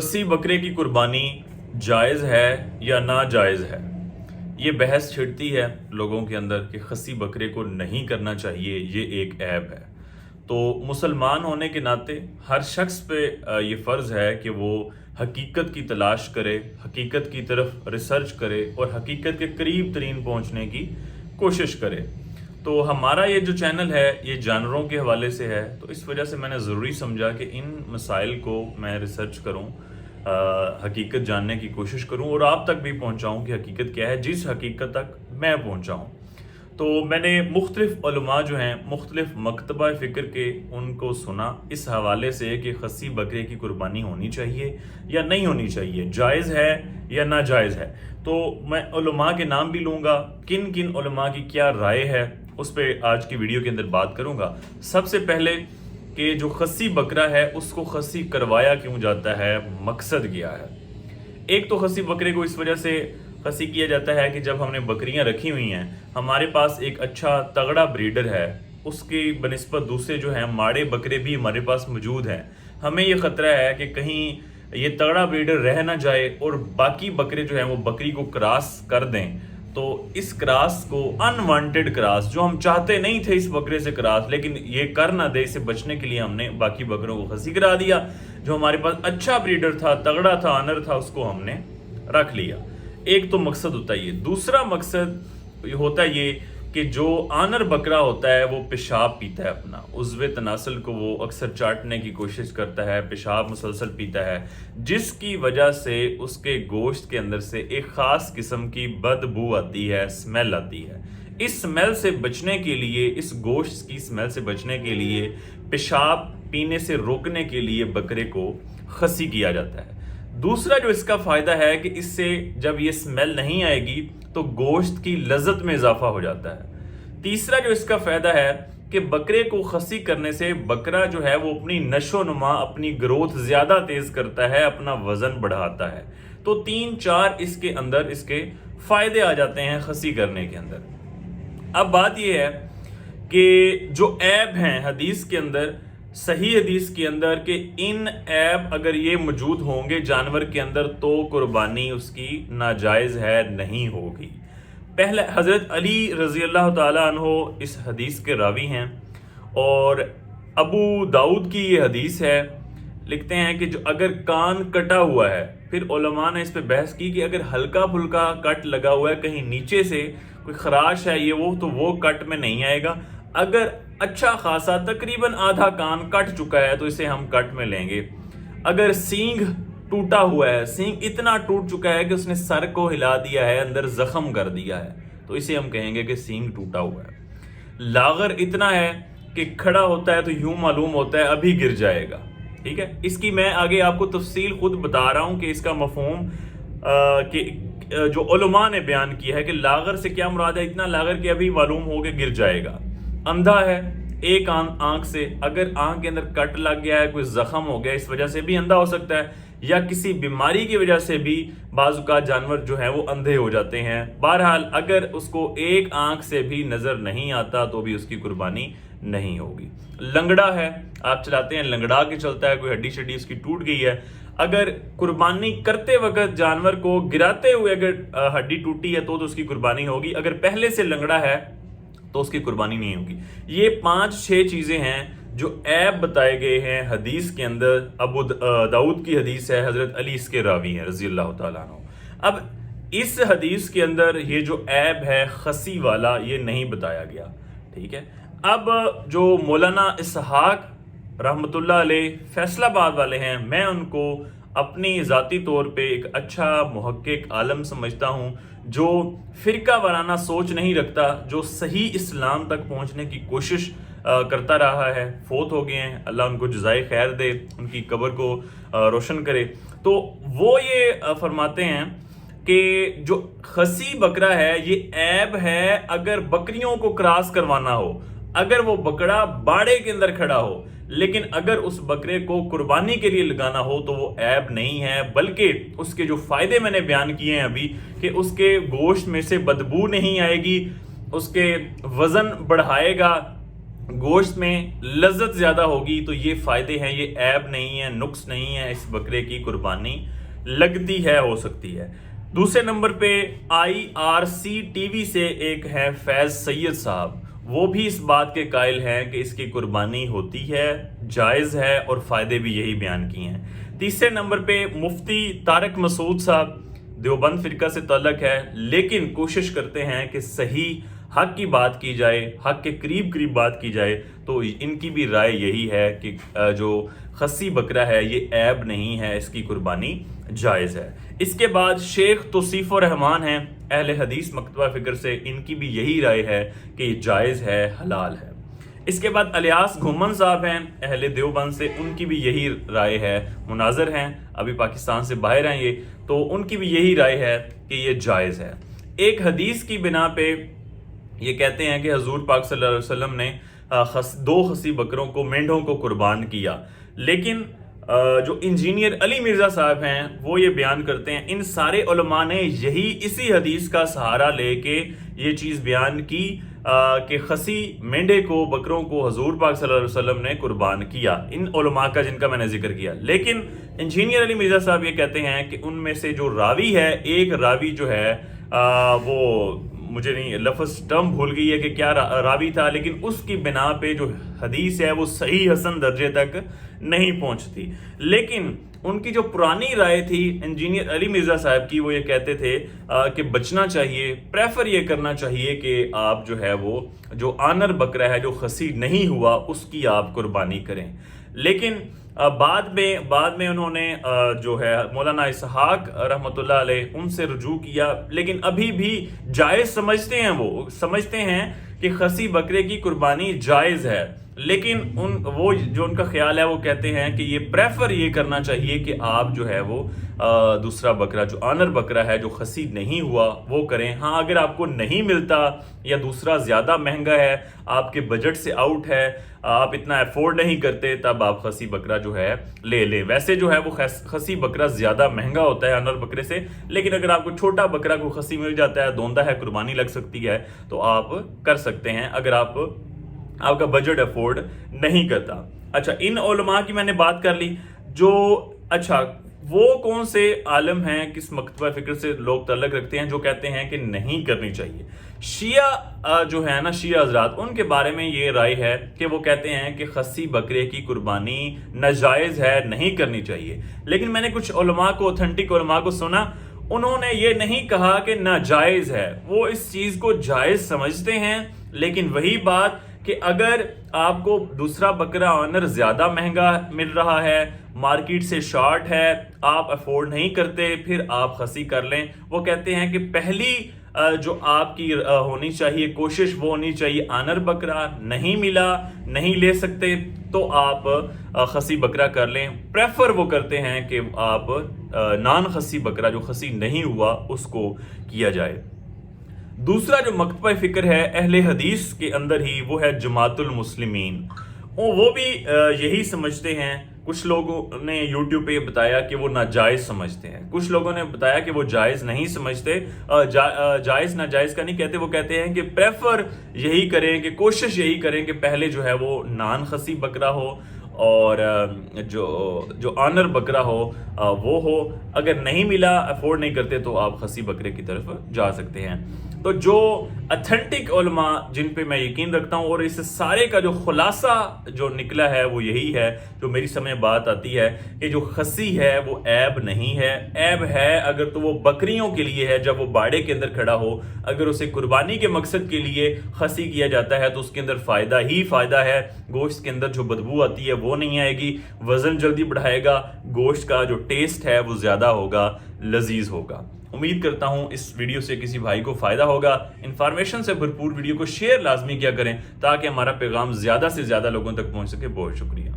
खस्सी बकरे की कुर्बानी जायज़ है या नाजायज़ है। ये बहस छिड़ती है लोगों के अंदर कि खस्सी बकरे को नहीं करना चाहिए, ये एक ऐब है। तो मुसलमान होने के नाते हर शख्स पे ये फ़र्ज़ है कि वो हकीकत की तलाश करे, हकीकत की तरफ रिसर्च करे और हकीकत के करीब तरीन पहुँचने की कोशिश करे। तो हमारा ये जो चैनल है ये जानवरों के हवाले से है, तो इस वजह से मैंने ज़रूरी समझा कि इन मसाइल को मैं रिसर्च करूं, हकीकत जानने की कोशिश करूं और आप तक भी पहुंचाऊं कि हकीकत क्या है, जिस हकीकत तक मैं पहुंचाऊं। तो मैंने मुख्तलिफ उलमा जो हैं मुख्तलिफ मकतबा फ़िक्र के उनको सुना इस हवाले से कि खस्सी बकरे की कुर्बानी होनी चाहिए या नहीं होनी चाहिए, जायज़ है या नाजायज़ है। तो मैं उलमा के नाम भी लूँगा, किन किन उलमा की क्या राय है उस पर आज की वीडियो के अंदर बात करूँगा। सबसे पहले कि जो खस्सी बकरा है उसको खस्सी करवाया क्यों जाता है, मकसद क्या है। एक तो खस्सी बकरे को इस वजह से खस्सी किया जाता है कि जब हमने बकरियां रखी हुई हैं, हमारे पास एक अच्छा तगड़ा ब्रीडर है, उसकी बनिस्बत दूसरे जो हैं माड़े बकरे भी हमारे पास मौजूद हैं। हमें ये ख़तरा है कि कहीं ये तगड़ा ब्रीडर रह ना जाए और बाकी बकरे जो हैं वो बकरी को क्रॉस कर दें। तो इस क्रॉस को, अनवांटेड क्रॉस जो हम चाहते नहीं थे इस बकरे से क्रॉस, लेकिन ये कर ना दे, इसे बचने के लिए हमने बाकी बकरों को खस्सी करा दिया। जो हमारे पास अच्छा ब्रीडर था, तगड़ा था, ऑनर था, उसको हमने रख लिया। एक तो मकसद होता है ये। दूसरा मकसद होता है ये कि जो आनर बकरा होता है वो पेशाब पीता है, अपना उज़्वे तनासल को वो अक्सर चाटने की कोशिश करता है, पेशाब मुसलसल पीता है, जिसकी वजह से उसके गोश्त के अंदर से एक ख़ास किस्म की बदबू आती है, स्मेल आती है। इस स्मेल से बचने के लिए, इस गोश्त की स्मेल से बचने के लिए, पेशाब पीने से रोकने के लिए बकरे को खस्सी किया जाता है। दूसरा जो इसका फ़ायदा है कि इससे जब ये स्मेल नहीं आएगी तो गोश्त की लज़्ज़त में इजाफा हो जाता है। तीसरा जो इसका फ़ायदा है कि बकरे को खस्सी करने से बकरा जो है वो अपनी नशो नुमा, अपनी ग्रोथ ज़्यादा तेज़ करता है, अपना वज़न बढ़ाता है। तो 3-4 इसके अंदर इसके फ़ायदे आ जाते हैं खस्सी करने के अंदर। अब बात यह है कि जो ऐब हैं हदीस के अंदर, सही हदीस के अंदर, कि इन ऐब अगर ये मौजूद होंगे जानवर के अंदर तो कुर्बानी उसकी नाजायज़ है, नहीं होगी। पहले हज़रत अली रज़ी अल्लाह ताला अन्हो इस हदीस के रावी हैं और अबू दाऊद की ये हदीस है। लिखते हैं कि जो अगर कान कटा हुआ है, फिर उलमा ने इस पे बहस की कि अगर हल्का फुल्का कट लगा हुआ है, कहीं नीचे से कोई खराश है ये वो, तो वो कट में नहीं आएगा। अगर अच्छा खासा तकरीबन आधा कान कट चुका है तो इसे हम कट में लेंगे। अगर सींग टूटा हुआ है, सींग इतना टूट चुका है कि उसने सर को हिला दिया है, अंदर जख्म कर दिया है, तो इसे हम कहेंगे कि सींग टूटा हुआ है। लागर इतना है कि खड़ा होता है तो यूं मालूम होता है अभी गिर जाएगा। ठीक है, इसकी मैं आगे आपको तफसील खुद बता रहा हूं कि इसका मफहूम कि जो उलमा ने बयान किया है कि लागर से क्या मुराद है। इतना लागर कि अभी मालूम हो के गिर जाएगा। अंधा है एक आंख से, अगर आंख के अंदर कट लग गया है, कोई जख्म हो गया, इस वजह से भी अंधा हो सकता है, या किसी बीमारी की वजह से भी बाज़ जानवर जो है वो अंधे हो जाते हैं। बहरहाल अगर उसको एक आंख से भी नजर नहीं आता तो भी उसकी कुर्बानी नहीं होगी। लंगड़ा है, आप चलाते हैं लंगड़ा के चलता है, कोई हड्डी शड्डी उसकी टूट गई है, अगर कुर्बानी करते वक्त जानवर को गिराते हुए अगर हड्डी टूटी है तो उसकी कुर्बानी होगी। अगर पहले से लंगड़ा है तो उसकी कुर्बानी नहीं होगी। ये 5-6 चीजें हैं जो ऐब बताए गए हैं हदीस के अंदर। अबू दाऊद की हदीस है, हजरत अली इसके रावी हैं रजी अल्लाह ताला अन्हु। अब इस हदीस के अंदर ये जो ऐब है खस्सी वाला, ये नहीं बताया गया। ठीक है, अब जो मौलाना इसहाक रहमतुल्लाह अलैह फैसलाबाद वाले हैं, मैं उनको अपनी ज़ाती तौर पे एक अच्छा मुहक्किक आलम समझता हूँ, जो फ़िरका वाराना सोच नहीं रखता, जो सही इस्लाम तक पहुँचने की कोशिश करता रहा है। फोत हो गए हैं, अल्लाह उनको जज़ाए खैर दे, उनकी कब्र को रोशन करे। तो वो ये फरमाते हैं कि जो खस्सी बकरा है ये ऐब है अगर बकरियों को क्रॉस करवाना हो, अगर वो बकरा बाड़े के अंदर खड़ा हो, लेकिन अगर उस बकरे को कुर्बानी के लिए लगाना हो तो वो ऐब नहीं है, बल्कि उसके जो फायदे मैंने बयान किए हैं अभी, कि उसके गोश्त में से बदबू नहीं आएगी, उसके वजन बढ़ाएगा, गोश्त में लज्जत ज़्यादा होगी, तो ये फ़ायदे हैं, ये ऐब नहीं है, नुक्स नहीं है, इस बकरे की कुर्बानी लगती है, हो सकती है। दूसरे नंबर पे IRC TV से एक है फैज़ सैयद साहब, वो भी इस बात के कायल हैं कि इसकी कुर्बानी होती है, जायज़ है और फ़ायदे भी यही बयान किए हैं। तीसरे नंबर पे मुफ्ती तारक मसूद साहब, देवबंद फ़िरका से ताल्लुक़ है, लेकिन कोशिश करते हैं कि सही हक की बात की जाए, हक के करीब करीब बात की जाए। तो इनकी भी राय यही है कि जो खस्सी बकरा है ये ऐब नहीं है, इसकी कुर्बानी जायज़ है। इसके बाद शेख तौसीफ़ुर रहमान हैं अहले हदीस मकतबा फ़िक्र से, इनकी भी यही राय है कि ये जायज़ है, हलाल है। इसके बाद अलियास घुमन साहब हैं अहले देवबंद से, उनकी भी यही राय है, मुनाज़र हैं, अभी पाकिस्तान से बाहर हैं ये, तो उनकी भी यही राय है कि ये जायज़ है। एक हदीस की बिना पे ये कहते हैं कि हजूर पाक सल्लल्लाहु अलैहि वसल्लम ने 2 खसी बकरों को, मेंढों को कुर्बान किया, लेकिन जो इंजीनियर अली मिर्ज़ा साहब हैं वो ये बयान करते हैं, इन सारे उलमा ने यही इसी हदीस का सहारा लेके ये चीज़ बयान की कि खसी मेंढे को, बकरों को हजूर पाक सल्लल्लाहु अलैहि वसल्लम ने कुर्बान किया, इन उलमा का जिनका मैंने जिक्र किया। लेकिन इंजीनियर अली मिर्ज़ा साहब ये कहते हैं कि उनमें से जो रावी है, एक रावी जो है वो, मुझे नहीं लफ्ज़ टर्म भूल गई है कि क्या रावी था, लेकिन उसकी बिना पे जो हदीस है वो सही हसन दर्जे तक नहीं पहुंचती। लेकिन उनकी जो पुरानी राय थी इंजीनियर अली मिर्ज़ा साहब की, वो ये कहते थे कि बचना चाहिए, प्रेफर ये करना चाहिए कि आप जो है वो जो आनर बकरा है, जो खसी नहीं हुआ, उसकी आप कुर्बानी करें। लेकिन बाद में उन्होंने जो है मौलाना इसहाक रहमतुल्लाह अलैह उनसे रुजू किया, लेकिन अभी भी जायज़ समझते हैं, वो समझते हैं कि खसी बकरे की कुर्बानी जायज़ है। लेकिन वो जो उनका ख्याल है, वो कहते हैं कि ये प्रेफर ये करना चाहिए कि आप जो है वो दूसरा बकरा, जो आनर बकरा है, जो खसी नहीं हुआ, वो करें। हाँ, अगर आपको नहीं मिलता या दूसरा ज़्यादा महंगा है, आपके बजट से आउट है, आप इतना अफोर्ड नहीं करते, तब आप खसी बकरा जो है ले लें। वैसे जो है वो खसी बकरा ज़्यादा महंगा होता है आनर बकरे से, लेकिन अगर आपको छोटा बकरा को खसी मिल जाता है, दोंदा है, कुर्बानी लग सकती है, तो आप कर सकते हैं, अगर आपका बजट अफोर्ड नहीं करता। अच्छा, इन उलमा की मैंने बात कर ली। जो अच्छा, वो कौन से आलम हैं, किस मकतबा फ़िक्र से लोग तल्लक रखते हैं जो कहते हैं कि नहीं करनी चाहिए? शिया जो है ना, शिया हज़रात, उनके बारे में ये राय है कि वो कहते हैं कि खस्सी बकरे की कुर्बानी नाजायज़ है, नहीं करनी चाहिए। लेकिन मैंने कुछ उलमा को, ऑथेंटिक उलमा को सुना, उन्होंने ये नहीं कहा कि नाजायज़ है, वो इस चीज़ को जायज़ समझते हैं। लेकिन वही बात कि अगर आपको दूसरा बकरा ऑनर ज़्यादा महंगा मिल रहा है, मार्केट से शॉर्ट है, आप अफोर्ड नहीं करते, फिर आप खसी कर लें। वो कहते हैं कि पहली जो आपकी होनी चाहिए कोशिश, वो होनी चाहिए आनर बकरा, नहीं मिला, नहीं ले सकते, तो आप खसी बकरा कर लें। प्रेफर वो करते हैं कि आप नान खसी बकरा, जो खसी नहीं हुआ, उसको किया जाए। दूसरा जो मकतबा फ़िक्र है अहले हदीस के अंदर ही, वो है जमातुल मुस्लिमीन। वो भी यही समझते हैं। कुछ लोगों ने यूट्यूब पे बताया कि वो नाजायज़ समझते हैं, कुछ लोगों ने बताया कि वो जायज़ नहीं समझते। जायज़ नाजायज़ का नहीं कहते, वो कहते हैं कि प्रेफर यही करें, कि कोशिश यही करें कि पहले जो है वो नान खसी बकरा हो और जो ऑनर बकरा हो वो हो। अगर नहीं मिला, अफोर्ड नहीं करते, तो आप खसी बकरे की तरफ जा सकते हैं। तो जो अथेंटिक उलमा जिन पे मैं यकीन रखता हूँ, और इस सारे का जो खुलासा जो निकला है वो यही है, जो मेरी समझ बात आती है कि जो खसी है वो ऐब नहीं है। ऐब है अगर तो वो बकरियों के लिए है, जब वो बाड़े के अंदर खड़ा हो, अगर उसे कुर्बानी के मकसद के लिए खसी किया जाता है तो उसके अंदर फ़ायदा ही फ़ायदा है। गोश्त के अंदर जो बदबू आती है वो नहीं आएगी, वज़न जल्दी बढ़ाएगा, गोश्त का जो टेस्ट है वो ज़्यादा होगा, लजीज होगा। उम्मीद करता हूं इस वीडियो से किसी भाई को फ़ायदा होगा। इन्फॉर्मेशन से भरपूर वीडियो को शेयर लाजमी किया करें ताकि हमारा पैगाम ज़्यादा से ज़्यादा लोगों तक पहुंच सके। बहुत शुक्रिया।